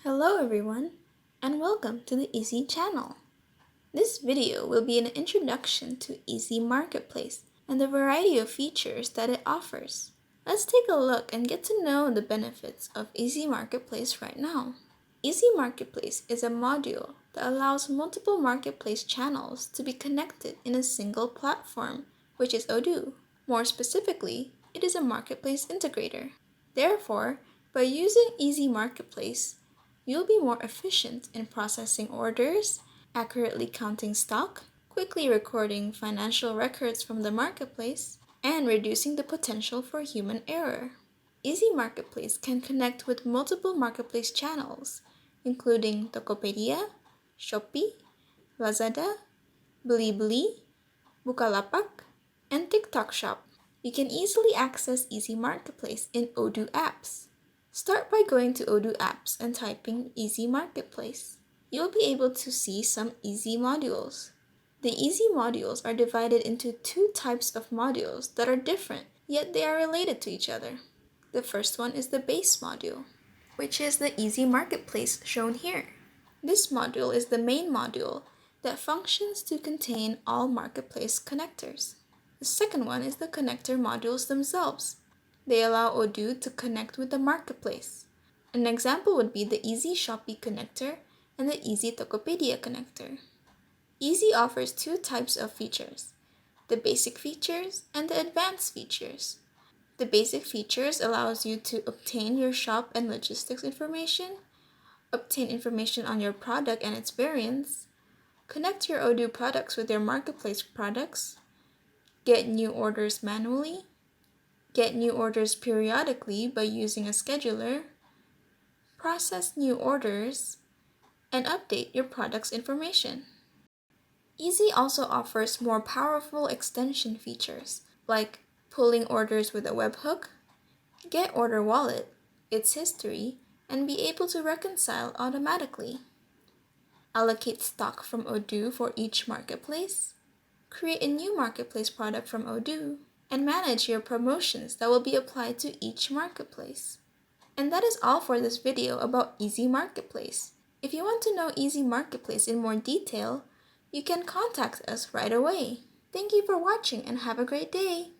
Hello everyone, and welcome to the IZI channel. This video will be an introduction to IZI Marketplace and the variety of features that it offers. Let's take a look and get to know the benefits of IZI Marketplace right now. IZI Marketplace is a module that allows multiple marketplace channels to be connected in a single platform, which is Odoo. More specifically, it is a marketplace integrator. Therefore, by using IZI Marketplace, you'll be more efficient in processing orders, accurately counting stock, quickly recording financial records from the marketplace, and reducing the potential for human error. IZI Marketplace can connect with multiple marketplace channels, including Tokopedia, Shopee, Lazada, Bilibili, Bukalapak, and TikTok Shop. You can easily access IZI Marketplace in Odoo apps. Start by going to Odoo apps and typing IZI Marketplace. You'll be able to see some IZI modules. The IZI modules are divided into two types of modules that are different, yet they are related to each other. The first one is the base module, which is the IZI Marketplace shown here. This module is the main module that functions to contain all marketplace connectors. The second one is the connector modules themselves. They allow Odoo to connect with the marketplace. An example would be the IZI Shopee connector and the IZI Tokopedia connector. IZI offers two types of features, the basic features and the advanced features. The basic features allows you to obtain your shop and logistics information, obtain information on your product and its variants, connect your Odoo products with your marketplace products, get new orders manually, get new orders periodically by using a scheduler, process new orders, and update your product's information. IZI also offers more powerful extension features like pulling orders with a webhook, get order wallet, its history, and be able to reconcile automatically. Allocate stock from Odoo for each marketplace, create a new marketplace product from Odoo, and manage your promotions that will be applied to each marketplace. And that is all for this video about IZI Marketplace. If you want to know IZI Marketplace in more detail, you can contact us right away. Thank you for watching and have a great day!